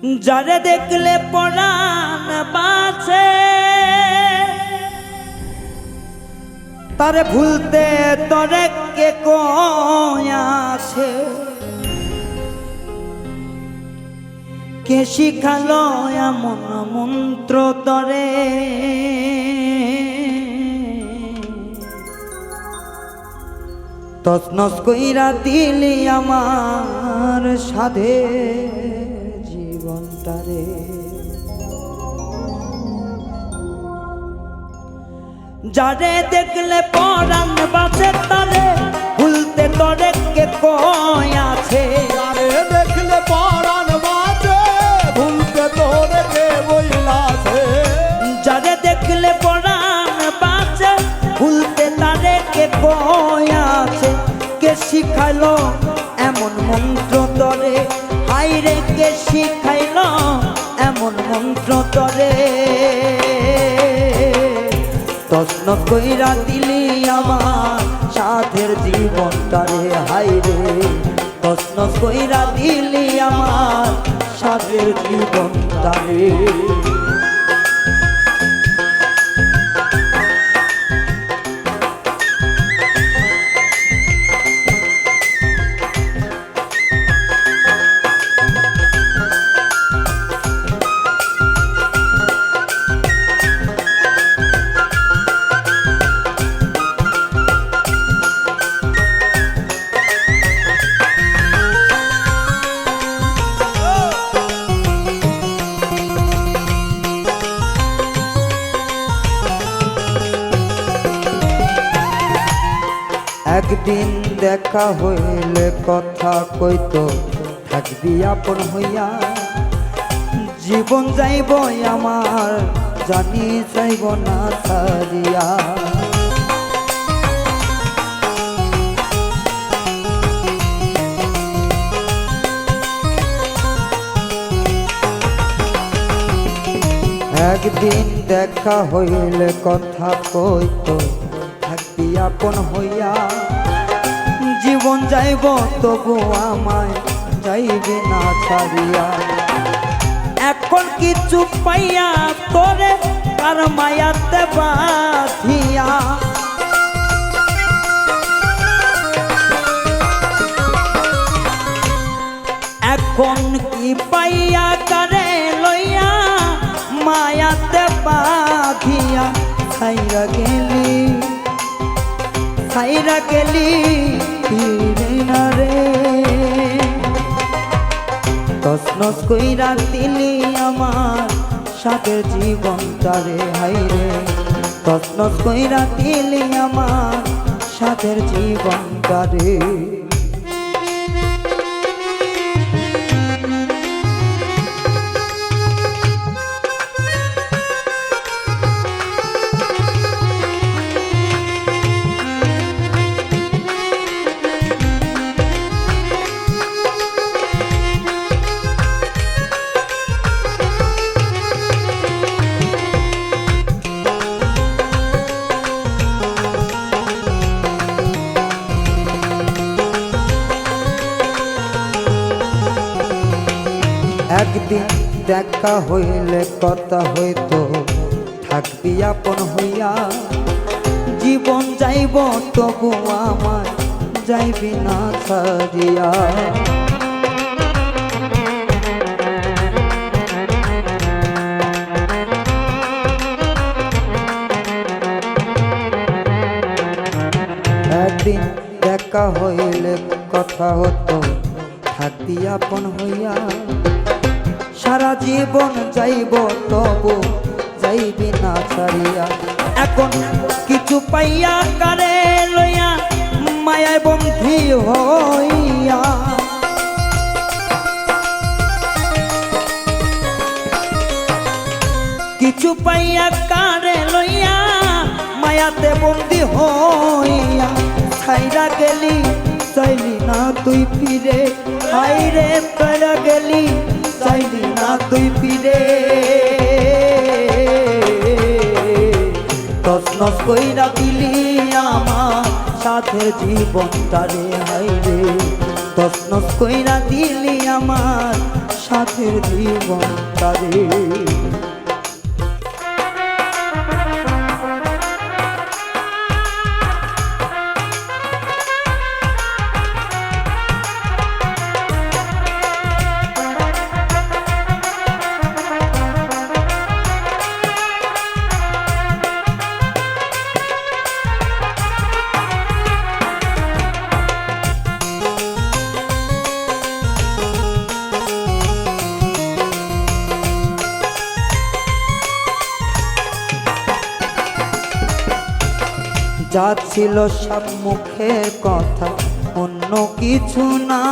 যারে দেখলে পরাণ বাঁচে তারে ভুলতে তরে কে কয়াছে কে শিখালো এমন মন্ত্র তরে তছনছ কইরা দিলি আমার সাধে জীবনটারে যারে দেখলে পরাণ বাঁচে তারে ভুলতে তরে কে কয়াছে যারে দেখলে পরাণ বাঁচে ভুলতে তোরে কে বইলাছে যারে দেখলে পরাণ বাঁচে ভুলতে তারে কে কয়াছে কে শিখাইলো এমন মন্ত্র তরে হাইরে কে শিখাইলো এমন মন্ত্র তরে তছনছ কইরা দিলি আমার সাধের জীবনটারে হাইরে তছনছ কইরা দিলি আমার সাধের জীবনটারে একদিন দেখা হইলে কথা কইতো থাকবি আপন হইয়া জীবন যাইব আমার জানি যাইব না ছাড়িয়া একদিন দেখা হইলে কথা কইতো থাকবি আপন হইয়া জীবন যাইব তবু আমায় যাইবে না ছাড়িয়া এখন কিছু পাইয়া তোরে আর মায়াতে বাঁধিয়া এখন কি পাইয়া কারে লইয়া মায়াতে বাঁধিয়া ছাইরা গেলি ফিরে না রে তছনছ কইরা দিলি আমার সাধের জীবনটারে হাইরে তছনছ কইরা দিলি আমার সাধের জীবনটারে একদিন দেখা হইলে কথা হইতো থাকবি আপন হইয়া জীবন যাইব তবু আমায় যাইবি না ছাড়িয়া একদিন দেখা হইলে কথা হতো থাকবি আপন হইয়া সারা জীবন যাইব তবু যাইবি না ছাড়িয়া এখন কিছু পাইয়া কারে লইয়া মায়ায় বন্ধি হইয়া কিছু পাইয়া কারে লইয়া মায়াতে বন্ধি হইয়া ছাইরা গেলি চাইলি না তুই ফিরে হাইরে ছাইরা গেলি চাইলি না তুই ফিরে তছনছ কইরা দিলি আমার সাথের জীবনটারে হাইরে তছনছ কইরা দিলি আমার সাথের জীবনটারে। যা ছিল সব মুখের কথা, অন্য কিছু না।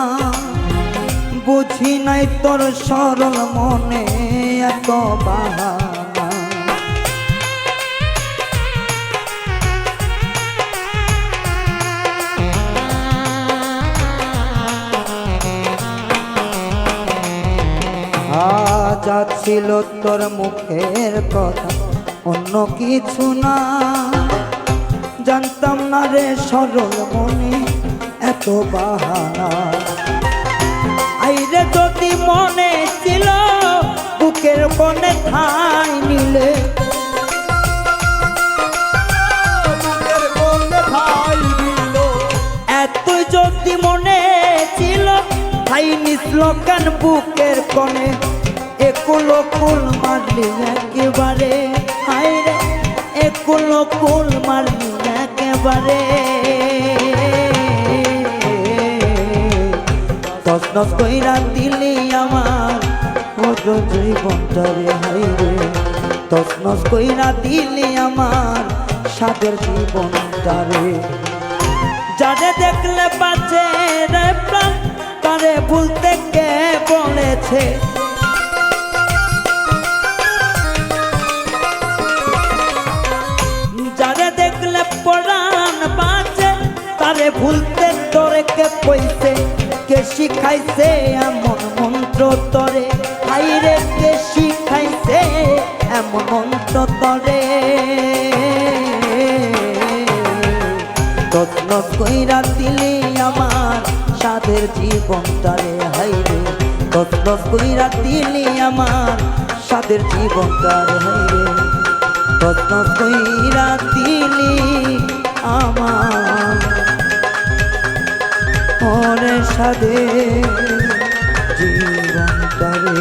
বুঝি নাই তোর সরল মনে এত বাহানা। যা ছিল তোর মুখের কথা, অন্য কিছু না। জানতাম না রে সরল মনে এত বাহানা। আইরে যদি মনে ছিল বুকের বনে ঠাই নিলে, বুকের বনে ঠাই দিল। এত যদি মনে ছিল ঠাই নিছিল কেন বুকের কোণে। একুল কুল মারলি একেবারে, হাইরে একুল কুল মারলি একেবারে। তসনস কইরা দিলি আমার ওর জীবনটারে, হাইরে তসনস কইরা দিলি আমার সাদের জীবনটারে। যারে দেখলে বাঁচে রে প্রাণ, তারে ভুলতে কে বলেছে। যারে দেখলে পরাণ বাঁচে, তারে ভুলতে তোরে কে কইছে। কে শিখাইছে এমন মন্ত্র তরে, হাইরে কে শিখাইছে এমন মন্ত্র তরে। তসনস কইরা দিলি আমার সাধের জীবনটারে, হাইরে তসনস কইরা দিলি আমার সাধের জীবনটারে, হাইরে তসনস কইরা দিলি আমার ওরে সাধের জীবনটারে।